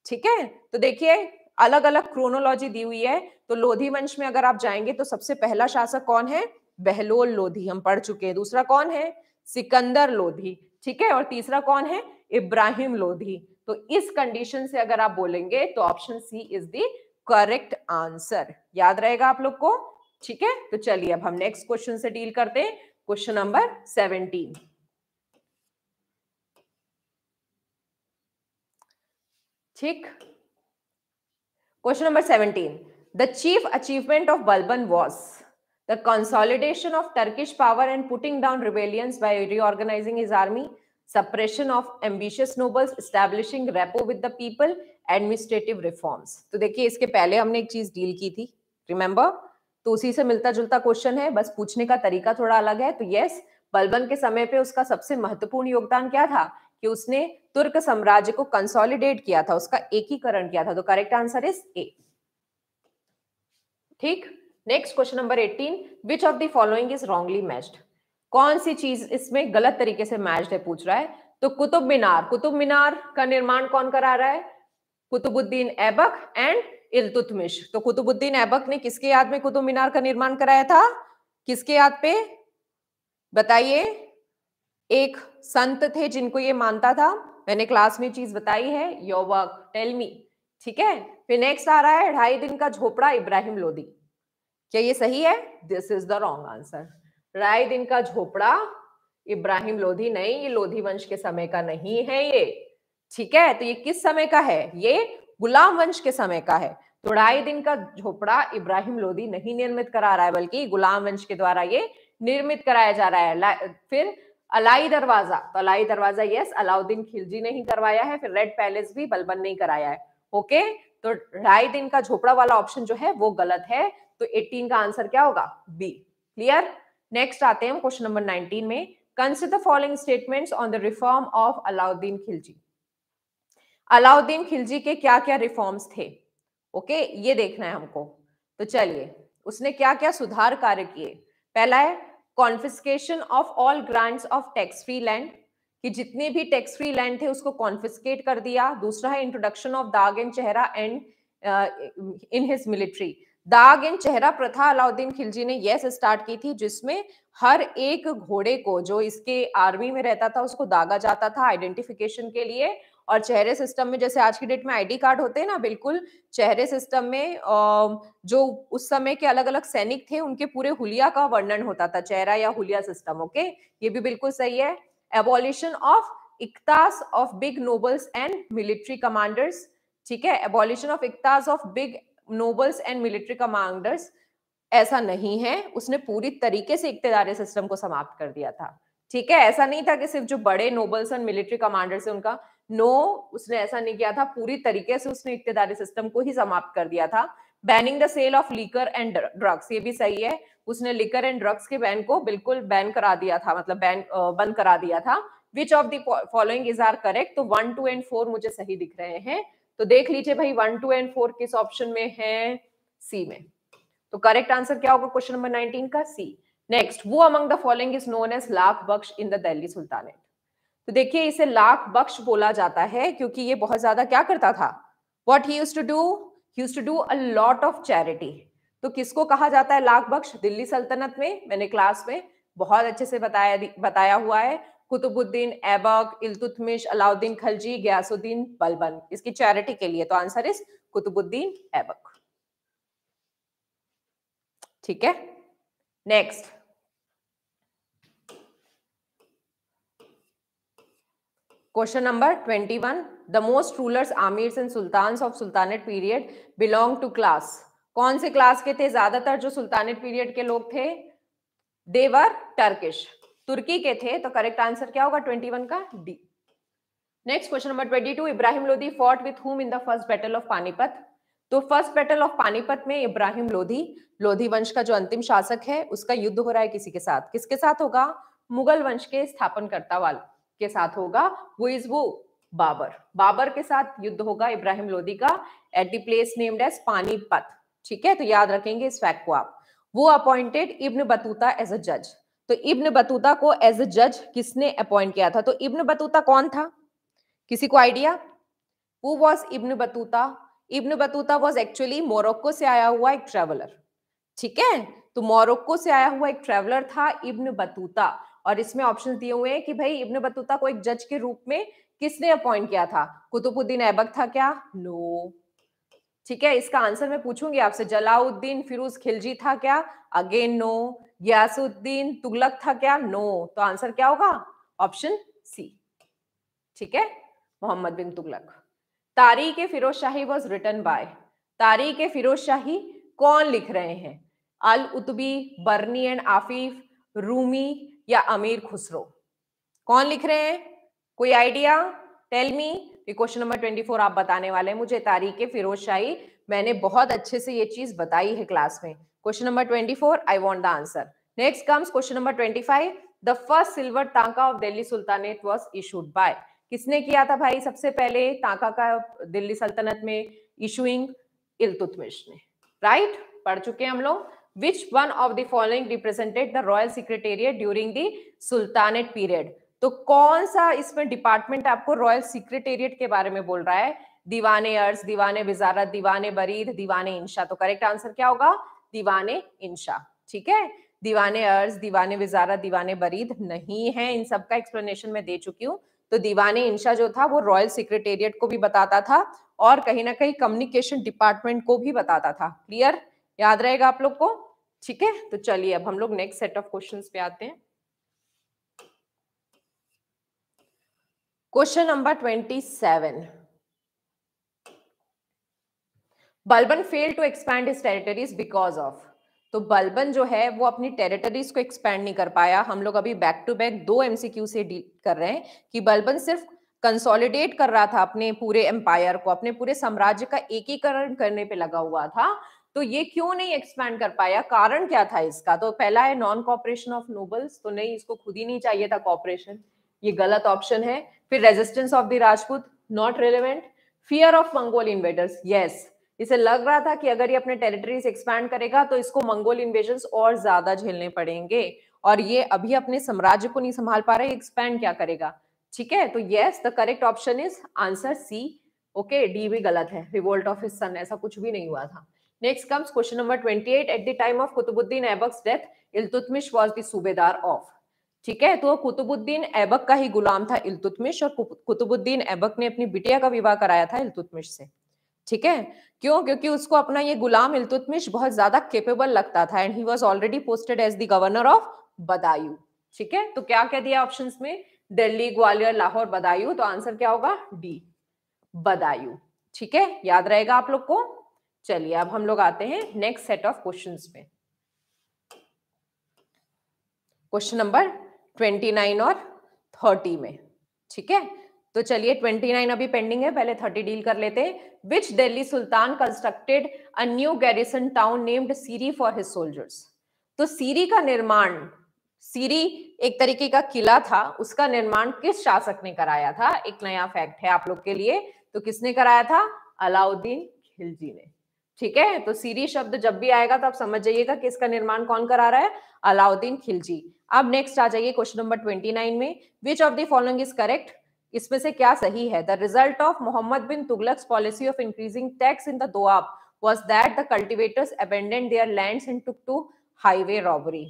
ठीक है, तो देखिए अलग अलग क्रोनोलॉजी दी हुई है। तो लोधी वंश में अगर आप जाएंगे तो सबसे पहला शासक कौन है? बहलोल लोधी, हम पढ़ चुके हैं। दूसरा कौन है? सिकंदर लोधी, ठीक है। और तीसरा कौन है? इब्राहिम लोधी। तो इस कंडीशन से अगर आप बोलेंगे तो option C is the correct answer. याद रहेगा आप लोग को, ठीक है। तो चलिए अब हम नेक्स्ट क्वेश्चन से डील करते हैं, क्वेश्चन नंबर 17। ठीक, question number 17, the chief achievement of Balban was the consolidation of Turkish power and putting down rebellions by reorganising his army, suppression of ambitious nobles, establishing rapport with the people, administrative reforms। तो देखिए इसके पहले हमने एक चीज डील की थी, रिमेंबर, तो उसी से मिलता जुलता क्वेश्चन है, बस पूछने का तरीका थोड़ा अलग है। तो यस, बलबन के समय पे उसका सबसे महत्वपूर्ण योगदान क्या था कि उसने तुर्क साम्राज्य को कंसोलिडेट किया था, उसका एकीकरण किया था। तो करेक्ट आंसर इज ए। ठीक, next question number 18, which of the following is wrongly matched. कौन सी चीज इसमें गलत तरीके से मैच्ड है पूछ रहा है। तो कुतुब मीनार, कुतुब मीनार का निर्माण कौन करा रहा है? कुतुबुद्दीन ऐबक एंड इल्तुतमिश। तो कुतुबुद्दीन ऐबक ने किसके याद में कुतुब मीनार का निर्माण कराया था? किसके याद पे बताइए? एक संत थे जिनको ये मानता था, मैंने क्लास में चीज बताई है, योर वर्क टेल मी, ठीक है। फिर नेक्स्ट आ रहा है 2.5 दिन का झोपड़ा, इब्राहिम लोदी। क्या ये सही है? This is the wrong answer. 2.5 दिन का झोपड़ा इब्राहिम लोधी नहीं, ये लोधी वंश के समय का नहीं है ये, ठीक है। तो ये किस समय का है? ये गुलाम वंश के समय का है। तो 2.5 दिन का झोपड़ा इब्राहिम लोधी नहीं निर्मित करा रहा है, बल्कि गुलाम वंश के द्वारा ये निर्मित कराया जा रहा है। फिर अलाई दरवाजा, तो अलाई दरवाजा यस अलाउद्दीन खिलजी ने ही करवाया है। फिर रेड पैलेस भी बलबन ने ही कराया है। ओके, तो 2.5 दिन का झोपड़ा वाला ऑप्शन जो है वो गलत है। तो 18 का आंसर क्या होगा? बी। क्लियर। नेक्स्ट आते हैं क्वेश्चन नंबर 19 में, consider the following statements on the reform of Alauddin Khilji. Alauddin Khilji के क्या क्या रिफॉर्म्स थे? ओके, ये देखना है हमको। तो चलिए, उसने क्या क्या सुधार कार्य किए। पहला है confiscation of all grants of tax free land, कि जितने भी टैक्स फ्री लैंड थे उसको कॉन्फिस्केट कर दिया। दूसरा है इंट्रोडक्शन ऑफ दाग एंड चेहरा एंड इन हिज मिलिट्री। दाग एंड चेहरा प्रथा अलाउद्दीन खिलजी ने यस स्टार्ट की थी, जिसमें हर एक घोड़े को जो इसके आर्मी में रहता था उसको दागा जाता था आइडेंटिफिकेशन के लिए। और चेहरे सिस्टम में जैसे आज की डेट में आईडी कार्ड होते हैं ना, बिल्कुल चेहरे सिस्टम में जो उस समय के अलग अलग सैनिक थे उनके पूरे हुलिया का वर्णन होता था, चेहरा या हुलिया सिस्टम। ओके, ये भी बिल्कुल सही है। Abolition of iqtas of big nobles and military commanders, ठीक है। Abolition of iqtas of big nobles and military commanders ऐसा नहीं है, उसने पूरी तरीके से इक्तेदारी सिस्टम को समाप्त कर दिया था, ठीक है। ऐसा नहीं था कि सिर्फ जो बड़े नोबल्स और मिलिट्री कमांडर्स है उनका, नो, उसने ऐसा नहीं किया था, पूरी तरीके से उसने इक्तेदारी सिस्टम को ही समाप्त कर दिया था। Banning the sale of liquor and drugs, ये भी सही है, उसने लिकर एंड ड्रग्स के बैन को बिल्कुल बैन करा दिया था, मतलब बैन बंद करा दिया था। Which of the following is are correct? तो 1, 2 एंड 4 मुझे सही दिख रहे हैं, तो देख लीजिए भाई 1, 2 एंड 4 किस ऑप्शन में है? सी में। तो करेक्ट आंसर क्या होगा क्वेश्चन नंबर 19 का? सी। नेक्स्ट, वो among the following is known as Lakh Bakhsh in the Delhi sultanate. तो देखिए इसे लाख बख्श बोला जाता है क्योंकि ये बहुत ज्यादा क्या करता था? What he used to do? He used to do a lot of charity. तो किसको कहा जाता है लाख बख्श? दिल्ली सल्तनत में, मैंने क्लास में बहुत अच्छे से बताया हुआ है। कुतुबुद्दीन ऐबक, इल्तुतमिश, अलाउद्दीन खलजी, गयासुद्दीन बलबन, इसकी चैरिटी के लिए। तो आंसर इज कुतुबुद्दीन ऐबक, ठीक है। Next, question number 21, the most rulers, amirs and sultans of sultanate period belong to class. कौन से क्लास के थे ज्यादातर जो सुल्तानेट पीरियड के लोग थे? देवर टर्किश, तुर्की के थे। तो करेक्ट आंसर क्या होगा 21 का? D. Next question number 22, Ibrahim Lodhi fought with whom in the first battle of Panipat. तो फर्स्ट बैटल ऑफ पानीपत में इब्राहिम लोधी, लोधी वंश का जो अंतिम शासक है, उसका युद्ध हो रहा है किसी के साथ। किसके साथ होगा? मुगल वंश के स्थापनकर्ता वाले के साथ होगा। वो इज वो बाबर, बाबर के साथ युद्ध होगा इब्राहिम लोधी का at the place named as Panipat, ठीक है। तो याद रखेंगे इस फैक्ट को आप। वो appointed Ibn Battuta as a जज। तो इब्न बतूता को एज अ जज किसने अपॉइंट किया था? तो इब्न बतूता कौन था? किसी को idea? Who was Ibn Battuta? Ibn Battuta was actually Morocco से आया हुआ एक ट्रेवलर, ठीक है। तो मोरक्को से आया हुआ एक ट्रेवलर था इब्न बतूता, और इसमें ऑप्शन दिए हुए हैं कि भाई इब्न बतूता को एक जज के रूप में किसने अपॉइंट किया था? कुतुबुद्दीन ऐबक था क्या? नो। ठीक है, इसका आंसर मैं पूछूंगी आपसे, जलाउद्दीन फिरोज खिलजी था क्या? Again no. गियासुद्दीन तुगलक था क्या? नो। तो आंसर क्या होगा? Option C. ठीक है, Mohammad bin Tughlaq. Tarikh e Firoz Shahi was written by, Tarikh e Firoz Shahi कौन लिख रहे हैं? अल उतबी, बर्नी एंड आफिफ, रूमी या अमीर खुसरो? कौन लिख रहे हैं? कोई idea? Tell me. Question number 24 आप बताने वाले हैं मुझे। तारीख फिरोज शाही, मैंने बहुत अच्छे से ये चीज बताई है क्लास में। Question number 24, I want the answer. Next comes question number 25, the first silver tanka of Delhi sultanate was issued by, किसने किया था भाई सबसे पहले टांका का दिल्ली सल्तनत में इशूइंग? इल्तुतमिश ने। राइट, पढ़ चुके हैं हम लोग। Which one of the following represented the royal secretariat during the sultanate period? तो कौन सा इसमें डिपार्टमेंट आपको रॉयल सेक्रेटेरिएट के बारे में बोल रहा है? दीवाने अर्ज, दीवाने विजारत, दीवाने बरीद, दीवाने इंशा। तो करेक्ट आंसर क्या होगा? दीवाने इंशा। ठीक है, दीवाने अर्ज, दीवाने विजारत, दीवाने बरीद नहीं है, इन सब का एक्सप्लेनेशन मैं दे चुकी हूँ। तो दीवाने इंशा जो था वो रॉयल सेक्रेटेरिएट को भी बताता था और कहीं ना कहीं कम्युनिकेशन डिपार्टमेंट को भी बताता था। क्लियर, याद रहेगा आप लोग को? ठीक है, तो चलिए अब हम लोग नेक्स्ट सेट ऑफ क्वेश्चंस पे आते हैं। Question number 27, Balban fail to expand his territories because of. तो बलबन जो है वो अपनी टेरिटरीज को एक्सपैंड नहीं कर पाया। हम लोग अभी बैक टू बैक 2 एमसीक्यू से डील कर रहे हैं कि बलबन सिर्फ कंसोलिडेट कर रहा था अपने पूरे एम्पायर को, अपने पूरे साम्राज्य का एकीकरण करने पे लगा हुआ था। तो ये क्यों नहीं एक्सपैंड कर पाया? कारण क्या था इसका? तो पहला है नॉन कॉपरेशन ऑफ नोबल्स, तो नहीं, इसको खुद ही नहीं चाहिए था कॉपरेशन, ये गलत ऑप्शन है। फिर resistance of the Rajput, not relevant. Fear of Mongol invaders, yes, इसे लग रहा था कि अगर ये अपने टेरिटरीज एक्सपैंड करेगा तो इसको मंगोल इन्वेजन्स और ज्यादा झेलने पड़ेंगे, और ये अभी अपने साम्राज्य को नहीं संभाल पा रहे, एक्सपैंड क्या करेगा? ठीक है, तो yes, the correct option is answer C. Okay, D भी गलत है, रिवोल्ट ऑफ हिज सन, ऐसा कुछ भी नहीं हुआ था। Next comes question number 28, at the time of Qutubuddin Aibak's death Iltutmish was the subedar of. ठीक है, तो कुतुबुद्दीन ऐबक का ही गुलाम था इल्तुतमिश, और कुतुबुद्दीन ऐबक ने अपनी बिटिया का विवाह कराया था इल्तुतमिश से। ठीक है, क्यों? क्योंकि उसको अपना ये गुलाम इल्तुतमिश बहुत ज्यादा केपेबल लगता था, and he was already posted as the governor of Badaun. ठीक है, तो क्या क्या दिया ऑप्शंस में? दिल्ली, ग्वालियर, लाहौर, बदायूं। तो आंसर क्या होगा? डी, बदायूं। ठीक है, याद रहेगा आप लोग को। चलिए अब हम लोग आते हैं नेक्स्ट सेट ऑफ क्वेश्चंस पे, क्वेश्चन नंबर 29 और 30 में। ठीक है, तो चलिए 29 अभी पेंडिंग है, पहले 30 डील कर लेते हैं। Which Delhi sultan constructed a new garrison town named Siri for his soldiers? तो सीरी का निर्माण, सीरी एक तरीके का किला था, उसका निर्माण किस शासक ने कराया था? एक नया फैक्ट है आप लोग के लिए। तो किसने कराया था? अलाउद्दीन खिलजी ने। ठीक है, तो सीरी शब्द जब भी आएगा तो आप समझ जाइएगा कि इसका निर्माण कौन करा रहा है? अलाउद्दीन खिलजी। अब नेक्स्ट आ जाइए क्वेश्चन नंबर 29 में, which of the following is correct? इसमें से क्या सही है? The result of Mohammad bin Tughlaq's policy of increasing tax in the Doab was that the cultivators abandoned their lands and took to highway robbery.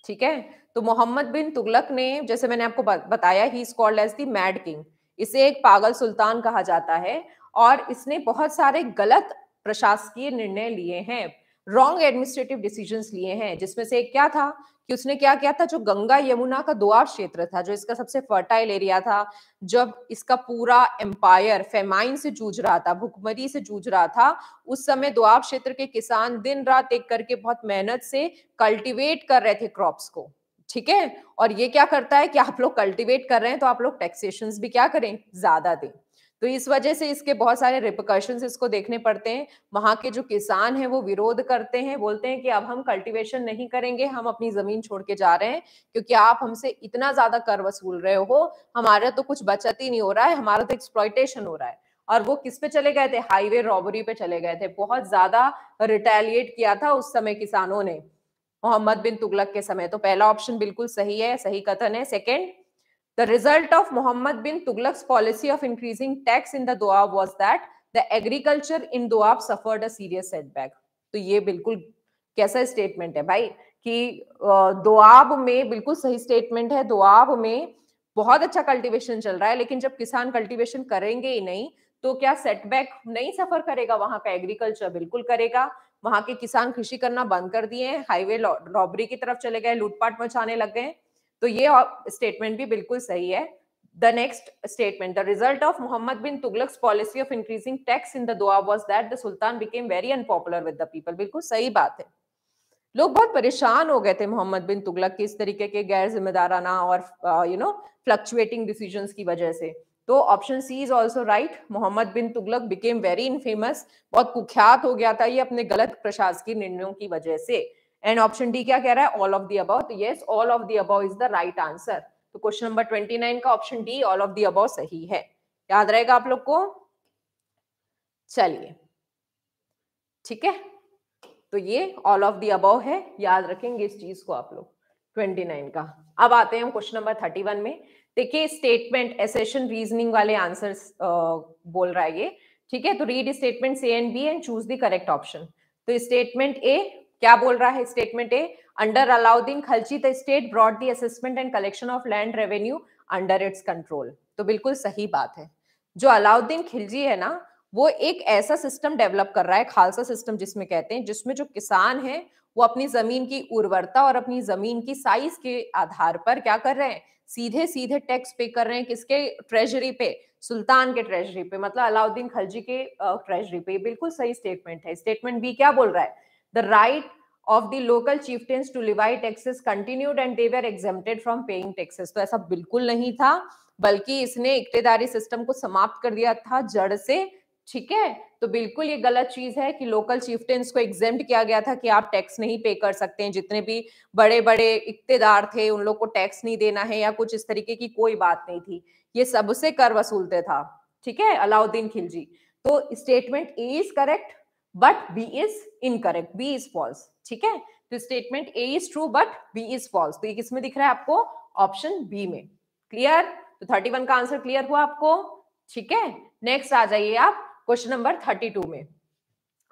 ठीक है, तो मोहम्मद बिन तुगलक ने, जैसे मैंने आपको बताया, he is called as the mad king, इसे एक पागल सुल्तान कहा जाता है, और इसने बहुत सारे गलत प्रशासकीय निर्णय लिए हैं, रॉन्ग एडमिनिस्ट्रेटिव डिसीजंस लिए हैं, जिसमें से एक क्या था कि उसने क्या किया था, जो गंगा यमुना का दोआब क्षेत्र था, जो इसका सबसे फर्टाइल एरिया था, जब इसका पूरा एम्पायर फेमाइन से जूझ रहा था, भुखमरी से जूझ रहा था, उस समय दोआब क्षेत्र के किसान दिन रात एक करके बहुत मेहनत से कल्टीवेट कर रहे थे क्रॉप्स को। ठीक है, और ये क्या करता है कि आप लोग कल्टीवेट कर रहे हैं तो आप लोग टैक्सेशंस भी क्या करें? ज्यादा दें। तो इस वजह से इसके बहुत सारे रिपरकशंस इसको देखने पड़ते हैं। वहां के जो किसान हैं वो विरोध करते हैं, बोलते हैं कि अब हम कल्टीवेशन नहीं करेंगे, हम अपनी जमीन छोड़ के जा रहे हैं, क्योंकि आप हमसे इतना ज्यादा कर वसूल रहे हो, हमारा तो कुछ बचत ही नहीं हो रहा है, हमारा तो एक्सप्लॉयटेशन हो रहा है। और वो किस पे चले गए थे? हाईवे रॉबरी पे चले गए थे। बहुत ज्यादा रिटेलिएट किया था उस समय किसानों ने मोहम्मद बिन तुगलक के समय। तो पहला ऑप्शन बिल्कुल सही है, सही कथन है। Second, the result of Muhammad bin Tughlaq's policy of increasing tax in the Doab was that the agriculture in Doab suffered a serious setback. तो ये बिल्कुल कैसा स्टेटमेंट है भाई? कि दोआब में बिल्कुल सही स्टेटमेंट है, दोआब में बहुत अच्छा कल्टीवेशन चल रहा है, लेकिन जब किसान कल्टीवेशन करेंगे ही नहीं तो क्या सेटबैक नहीं सफर करेगा वहां का एग्रीकल्चर? बिल्कुल करेगा। वहां के किसान कृषि करना बंद कर दिए हैं, हाईवे रॉबरी की तरफ चले गए, लूटपाट मचाने लग गए। तो ये स्टेटमेंट भी बिल्कुल सही है। The next statement, the result of Mohammad bin Tughlaq's policy of increasing tax in the Doab was that the sultan became very unpopular with the people. बिल्कुल सही बात है, लोग बहुत परेशान हो गए थे मोहम्मद बिन तुगलक के इस तरीके के गैर जिम्मेदाराना और फ्लक्चुएटिंग डिसीजंस की वजह से। तो option C is also right, Mohammad bin Tughlaq became very infamous, बहुत कुख्यात हो गया था ये अपने गलत प्रशासकीय निर्णयों की वजह से। एंड ऑप्शन डी क्या कह रहा है? All of the above. तो yes, all of the above is the right answer. तो क्वेश्चन नंबर 29 का option D all of the above सही है। याद रहेगा आप लोग को? चलिए, ठीक है, तो ये ऑल ऑफ द अबव है, याद रखेंगे इस चीज को आप लोग। 29 का। अब आते हैं हम क्वेश्चन नंबर 31 में। देखिए स्टेटमेंट एसेशन रीजनिंग वाले आंसर्स बोल रहा है ये, ठीक है। तो read statement A and B and choose the correct option. तो स्टेटमेंट ए क्या बोल रहा है? Statement A, under Alauddin Khalji the state brought the assessment and collection of land revenue under its control. तो बिल्कुल सही बात है। जो अलाउद्दीन खिलजी है ना, वो एक ऐसा सिस्टम डेवलप कर रहा है, खालसा सिस्टम जिसमें कहते हैं, जिसमें जो किसान है वो अपनी जमीन की उर्वरता और अपनी जमीन की साइज के आधार पर क्या कर रहे हैं? सीधे सीधे टैक्स पे कर रहे हैं। किसके ट्रेजरी पे? सुल्तान के ट्रेजरी पे, मतलब अलाउद्दीन खलजी के ट्रेजरी पे। बिल्कुल सही स्टेटमेंट है। स्टेटमेंट बी क्या बोल रहा है? The right of the local chieftains to levy taxes continued and they were exempted from paying taxes। तो ऐसा बिल्कुल नहीं था, बल्कि इसने इक्तेदारी सिस्टम को समाप्त कर दिया था जड़ से, ठीक है। तो बिल्कुल ये गलत चीज है कि लोकल चीफ्टेंस को एग्जेम्प्ट किया गया था कि आप टैक्स नहीं पे कर सकते हैं, जितने भी बड़े बड़े इक्तेदार थे उन लोग को टैक्स नहीं देना है या कुछ इस तरीके की कोई बात नहीं थी, ये सबसे कर वसूलते था, ठीक है, अलाउद्दीन खिलजी। तो statement A is correct but B is incorrect, B is false, ठीक है। तो statement A is true but B is false. तो ये किसमें दिख रहा है आपको? ऑप्शन बी में। क्लियर? तो 31 का आंसर क्लियर हुआ आपको, ठीक है। नेक्स्ट आ जाइए आप क्वेश्चन नंबर 32 में।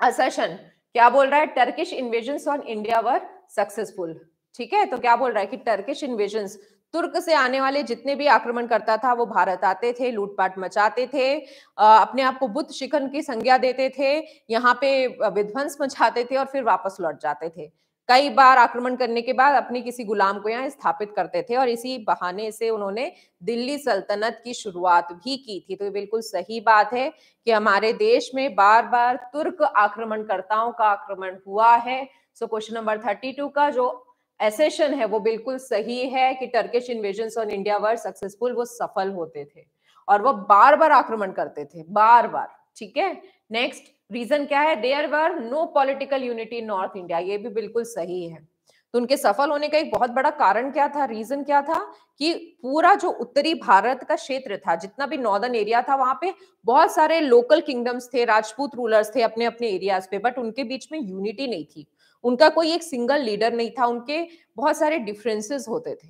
असर्शन क्या बोल रहा है? Turkish invasions on India were successful, ठीक है। तो क्या बोल रहा है कि टर्किश इन्वेजन्स, तुर्क से आने वाले जितने भी आक्रमण करता था वो भारत आते थे, लूटपाट मचाते थे, अपने आप को बुद्ध शिखन की संज्ञा देते थे, यहाँ पे विध्वंस मचाते थे और फिर वापस लौट जाते थे। कई बार आक्रमण करने के बाद अपनी किसी गुलाम को यहाँ स्थापित करते थे और इसी बहाने से उन्होंने दिल्ली सल्तनत की शुरुआत भी की थी। तो ये बिल्कुल सही बात है कि हमारे देश में बार बार तुर्क आक्रमणकर्ताओं का आक्रमण हुआ है। सो क्वेश्चन नंबर 32 का जो एसेशन है वो बिल्कुल सही है कि Turkish invasions on India were successful, वो सफल होते थे और वो बार बार आक्रमण करते थे, बार बार, ठीक है। नेक्स्ट रीजन क्या है? There were no political unity in north India, ये भी बिल्कुल सही है। तो उनके सफल होने का एक बहुत बड़ा कारण क्या था? रीजन क्या था? कि पूरा जो उत्तरी भारत का क्षेत्र था, जितना भी नॉर्दर्न एरिया था, वहां पे बहुत सारे लोकल किंगडम्स थे, राजपूत रूलर्स थे अपने अपने एरियाज पे, बट उनके बीच में यूनिटी नहीं थी, उनका कोई एक सिंगल लीडर नहीं था, उनके बहुत सारे डिफरेंसेस होते थे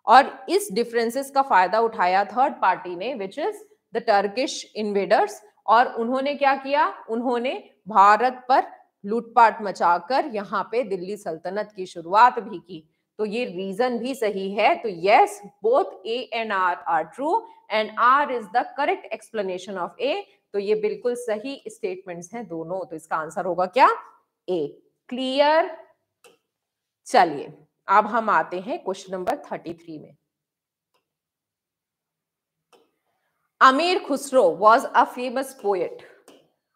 और इस डिफरेंसेस का फायदा उठाया थर्ड पार्टी ने, which is the Turkish invaders. और उन्होंने क्या किया? उन्होंने भारत पर लूटपाट मचाकर यहाँ पे दिल्ली सल्तनत की शुरुआत भी की। तो ये रीजन भी सही है। तो yes, both A and R are true and R is the correct explanation of A. तो ये बिल्कुल सही स्टेटमेंट्स हैं दोनों। तो इसका आंसर होगा क्या? ए। क्लियर? चलिए अब हम आते हैं क्वेश्चन नंबर 33 में। अमीर Khusro was a famous poet.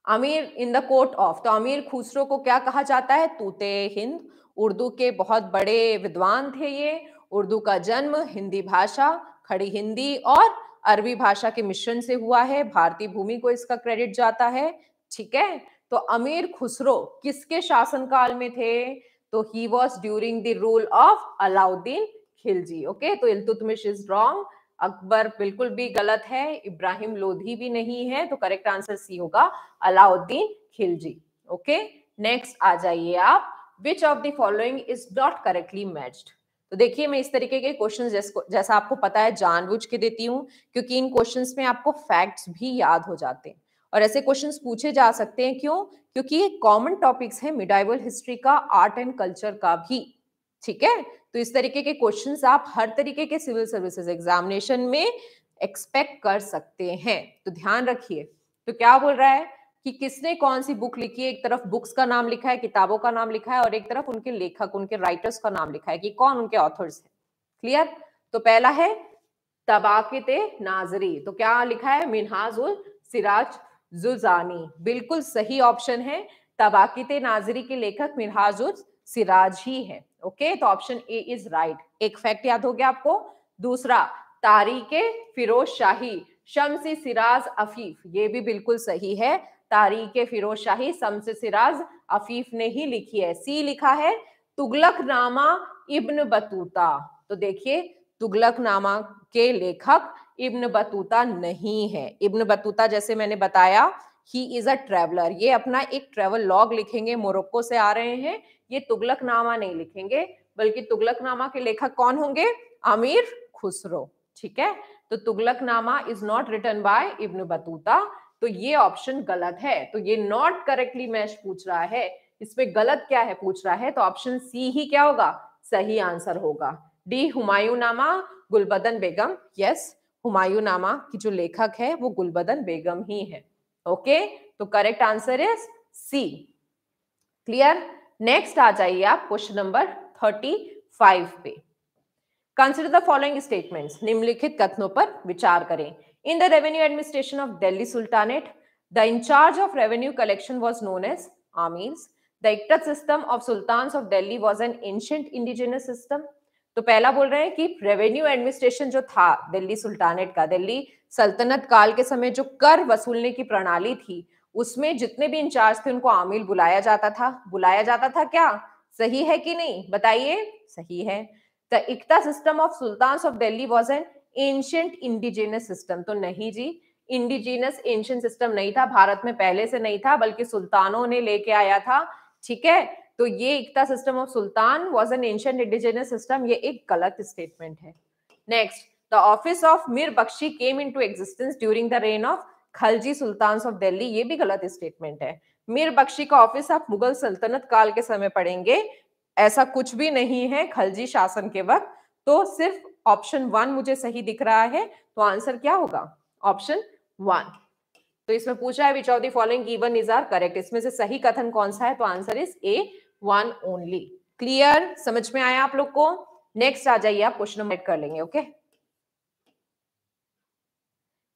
अमीर इन द कोर्ट ऑफ, तो अमीर खुसरो को क्या कहा जाता है? तूते हिंद। उर्दू के बहुत बड़े विद्वान थे ये। उर्दू का जन्म हिंदी भाषा, खड़ी हिंदी और अरबी भाषा के मिश्रण से हुआ है। भारतीय भूमि को इसका क्रेडिट जाता है, ठीक है। तो अमीर खुसरो किसके शासनकाल में थे? तो he was during the rule of Alauddin Khilji. Okay, तो इल्तुतमिश इज रॉन्ग, अकबर बिल्कुल भी गलत है, इब्राहिम लोधी भी नहीं है। तो करेक्ट आंसर सी होगा, अलाउद्दीन खिलजी। ओके, नेक्स्ट आ जाइए आप। विच of the following is not correctly matched. तो देखिए मैं इस तरीके के क्वेश्चंस जैसा आपको पता है जानबूझ के देती हूँ, क्योंकि इन क्वेश्चंस में आपको फैक्ट्स भी याद हो जाते हैं और ऐसे क्वेश्चंस पूछे जा सकते हैं। क्यों? क्योंकि ये कॉमन टॉपिक्स हैं मिडाइवल हिस्ट्री का, आर्ट एंड कल्चर का भी, ठीक है, तो इस तरीके के क्वेश्चंस आप हर तरीके के सिविल सर्विसेज एग्जामिनेशन में एक्सपेक्ट कर सकते हैं, तो ध्यान रखिए। तो क्या बोल रहा है कि किसने कौन सी बुक लिखी है, एक तरफ बुक्स का नाम लिखा है, किताबों का नाम लिखा है, और एक तरफ उनके लेखक, उनके राइटर्स का नाम लिखा है कि कौन उनके ऑथर्स है। क्लियर? तो पहला है तबाक़त नाजरी, तो क्या लिखा है, मिनहाजुल सिराज जुजानी, बिल्कुल सही ऑप्शन है। तबाक़त नाजरी के लेखक मिनहाजुल सिराज ही है। ओके, तो ऑप्शन ए इज राइट। एक फैक्ट याद हो गया आपको। दूसरा, तारीके फिरोज शाही शम्स सिराज अफीफ, ये भी बिल्कुल सही है। तारीके फिरोज शाही शम्स सिराज अफीफ ने ही लिखी है। सी लिखा है तुगलकनामा इब्न बतूता, तो देखिए तुगलकनामा के लेखक इब्न बतूता नहीं है। इब्न बतूता जैसे मैंने बताया ही इज अ ट्रेवलर, ये अपना एक ट्रेवल लॉग लिखेंगे, मोरक्को से आ रहे हैं, ये तुगलकनामा नहीं लिखेंगे, बल्कि तुगलकनामा के लेखक कौन होंगे, अमीर खुसरो। ठीक है, तो Tughlaqnama is not written by Ibn Battuta, तो ये ऑप्शन गलत है। तो ये नॉट करेक्टली मैच पूछ रहा है, इसमें गलत क्या है पूछ रहा है, तो ऑप्शन सी ही क्या होगा, सही आंसर होगा। डी हुमायूंनामा गुलबदन बेगम, यस, हुमायूंनामा की जो लेखक है वो गुलबदन बेगम ही है। ओके, तो correct answer is C. Clear? Next आ जाइए आप क्वेश्चन नंबर 35 पे। कंसिडर द फॉलोइंग स्टेटमेंट्स, निम्नलिखित कथनों पर विचार करें। In the revenue administration of Delhi sultanate, the incharge of revenue collection was known as amirs. The iqta system of sultans of Delhi was an ancient indigenous system. तो पहला बोल रहे हैं कि रेवेन्यू एडमिनिस्ट्रेशन जो था दिल्ली सुल्तानेट का, दिल्ली सल्तनत काल के समय जो कर वसूलने की प्रणाली थी, उसमें जितने भी इंचार्ज थे उनको आमिल बुलाया जाता था। बुलाया जाता था क्या, सही है कि नहीं, बताइए। सही है। The iqta system of sultans of Delhi was an ancient indigenous system, तो नहीं जी, इंडिजिनस एंशिएंट सिस्टम नहीं था, भारत में पहले से नहीं था, बल्कि सुल्तानों ने लेके आया था। ठीक है, तो ये iqta system of sultan was an ancient indigenous system, ये एक गलत स्टेटमेंट है। Next, the office of Mir Bakhshi came into existence during the reign of Khalji sultans of Delhi, ये भी गलत स्टेटमेंट है। मीर बख्शी का ऑफिस आप मुगल सल्तनत काल के समय पढ़ेंगे, ऐसा कुछ भी नहीं है खलजी शासन के वक्त। तो सिर्फ ऑप्शन 1 मुझे सही दिख रहा है, तो आंसर क्या होगा, ऑप्शन 1। तो इसमें पूछा है which of the following given is are correct, इसमें से सही कथन कौन सा है, तो answer is A 1 only. Clear? समझ में आया आप लोग को? नेक्स्ट आ जाइए, आप क्वेश्चन नंबर कर लेंगे। Okay,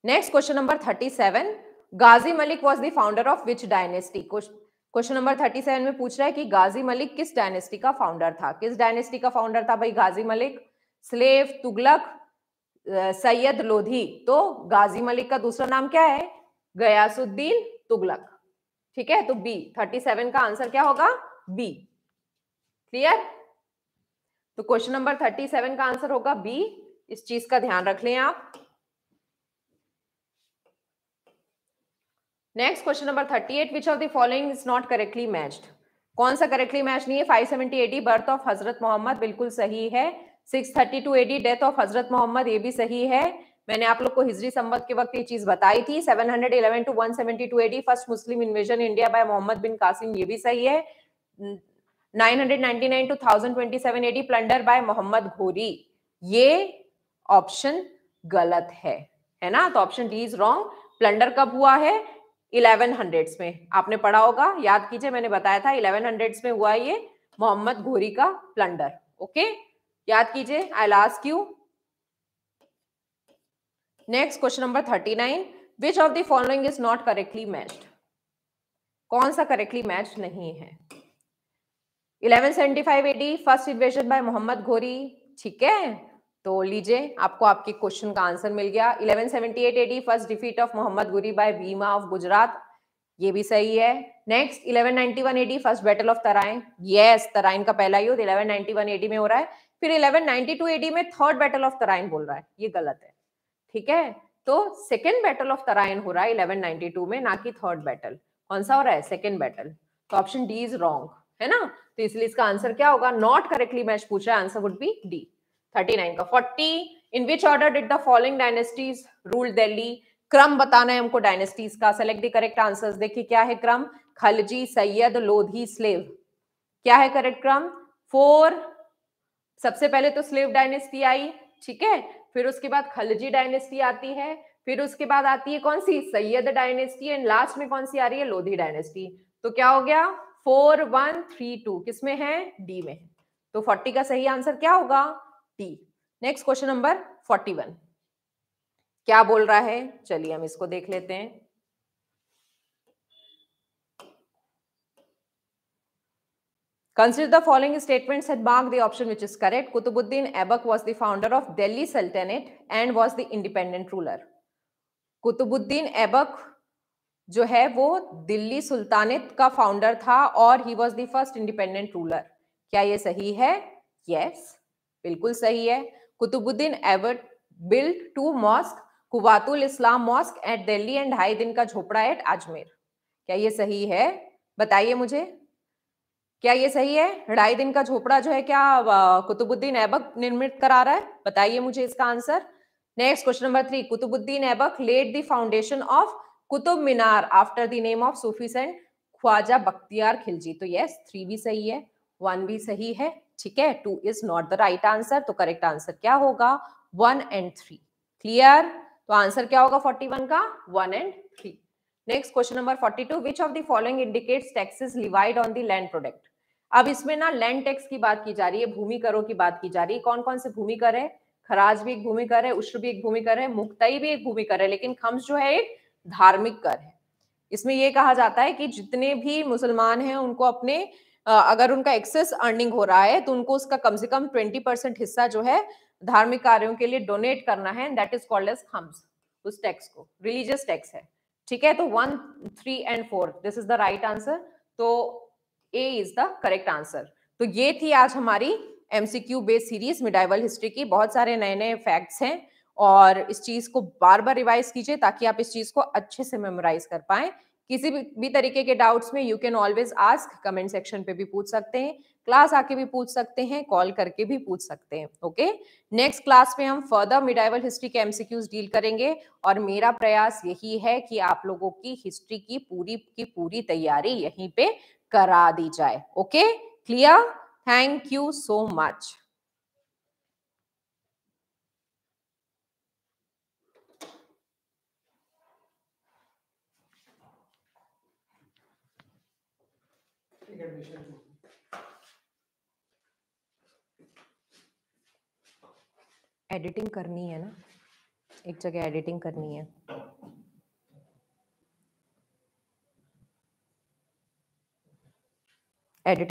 next question number 37, Ghazi Malik was the founder of which dynasty. Question number 37 में पूछ रहा है कि गाजी मलिक किस डायनेस्टी का फाउंडर था। किस डायनेस्टी का फाउंडर था भाई गाजी मलिक, स्लेव, तुगलक, सैयद लोधी। तो गाजी मलिक का दूसरा नाम क्या है, गयासुद्दीन तुगलक। ठीक है, तो बी, 37 का आंसर क्या होगा, बी। क्लियर? तो क्वेश्चन नंबर 37 का आंसर होगा बी, इस चीज का ध्यान रख लें आप। Next question number 38, which of the following is not correctly matched. कौन सा करेक्टली मैच नहीं है। 570 AD बर्थ ऑफ हजरत मोहम्मद, बिल्कुल सही है। 632 AD डेथ ऑफ हजरत मोहम्मद, ये भी सही है। मैंने आप लोग को हिजरी संवत के वक्त ये चीज बताई थी। 711 to 172 AD first muslim invasion India by Mohammad bin Qasim, ये भी सही है। 999 to 1027 AD plunder by Mohammad Ghori, ये ऑप्शन गलत है ना, तो option D is wrong. Plunder कब हुआ है, 1100s में, आपने पढ़ा होगा, याद कीजिए, मैंने बताया था 1100s में हुआ ये मोहम्मद घोरी का प्लंडर। ओके, याद कीजिए, I ask you. Next question number 39, which of the following is not correctly matched. कौन सा करेक्टली मैच नहीं है। 1175 AD first invasion by Mohammad Ghori, ठीक है, तो लीजिए आपको आपके क्वेश्चन का आंसर मिल गया। 1178 AD first defeat of Mohammad Ghori by Bhima of Gujarat, ये भी सही है। Next 1191 AD first battle of Tarain, yes, Tarain का पहला युद्ध 1191 AD में हो रहा है। फिर 1192 AD में थर्ड बैटल ऑफ तराइन बोल रहा है, ये गलत है। ठीक है, तो सेकेंड बैटल ऑफ तराइन हो रहा है 1192 में, ना कि थर्ड बैटल। कौन सा हो रहा है, सेकेंड बैटल, तो ऑप्शन डी इज रॉन्ग, है ना। तो इसलिए इसका आंसर क्या होगा, नॉट करेक्टली मैच पूछ रहा है, आंसर वुड बी डी। 39 का 40, in which order did the following dynasties rule Delhi. क्रम बताना है हमको डायनेस्टीज का। सेलेक्ट द करेक्ट आंसर्स, देखिए क्या है क्रम, खलजी, सैयद, लोधी, स्लेव। क्या है करेक्ट क्रम, 4 सबसे पहले तो स्लेव डायनेस्टी आई, ठीक है, फिर उसके बाद खलजी डायनेस्टी आती है, फिर उसके बाद आती है कौन सी, सैयद डायनेस्टी, एंड लास्ट में कौन सी आ रही है, लोधी डायनेस्टी। तो क्या हो गया, 4 1 3 2 किसमें है, डी में है। तो 40 का सही आंसर क्या होगा, डी। नेक्स्ट क्वेश्चन नंबर 41 क्या बोल रहा है, चलिए हम इसको देख लेते हैं। Consider the following statements and mark the option which is correct. Qutbuddin Aibak was the founder of Delhi Sultanate and was the independent ruler. Qutubuddin Aibak जो है वो दिल्ली सुल्तानेट का फाउंडर था और he was the first independent ruler. क्या ये सही है, यस बिल्कुल सही है। Qutubuddin Aibak build 2 mosque, Quwwat ul Islam mosque at Delhi and Adhai Din Ka झोपड़ा eight Ajmer. क्या ये सही है, बताइए मुझे, क्या ये सही है, 2.5 दिन का झोपड़ा जो है क्या कुतुबुद्दीन ऐबक निर्मित करा रहा है, बताइए मुझे इसका answer. Next question number 3, Qutbuddin Aibak laid the foundation of Qutub Minar after the name of Sufi saint Khwaja Bakhtiyar Khilji. तो यस 3 भी सही है, 1 भी सही है, ठीक है, 2 is not the right answer. तो करेक्ट आंसर क्या होगा, 1 एंड 3। क्लियर, तो आंसर क्या होगा 41 का, 1 and 3। Next question number 42, which of the following indicates taxes levied on the land product. अब इसमें ना लैंड टैक्स की बात की जा रही है, भूमि करों की बात की जा रही है। कौन कौन से भूमि कर है, खराज भी एक भूमि कर है, उश्र भी एक भूमि कर है, मुक्ताई भी एक भूमि कर है, लेकिन खम्स जो है एक धार्मिक कर है। इसमें यह कहा जाता है कि जितने भी मुसलमान हैं उनको अपने अगर उनका एक्सेस अर्निंग हो रहा है तो उनको उसका कम से कम 20% हिस्सा जो है धार्मिक कार्यों के लिए डोनेट करना है, that is called as khams. उस टैक्स को रिलीजियस टैक्स है, ठीक है। तो 1 3 and 4 this is the right answer. तो A is the correct answer. तो ये थी आज हमारी MCQ based series medieval history की। बहुत सारे नए नए फैक्ट्स हैं और इस चीज को बार बार रिवाइज कीजिए ताकि आप इस चीज को अच्छे से मेमोराइज कर पाए। किसी भी तरीके के डाउट्स में you can always ask, comment section पे भी पूछ सकते हैं, क्लास आके भी पूछ सकते हैं, कॉल करके भी पूछ सकते हैं। ओके, नेक्स्ट क्लास में हम फर्दर मिडाइवल हिस्ट्री के एमसीक्यूज डील करेंगे और मेरा प्रयास यही है कि आप लोगों की हिस्ट्री की पूरी तैयारी यहीं पे करा दी जाए। Okay, clear, thank you so much. Editing करनी है ना, एक जगह एडिटिंग करनी है। एडिट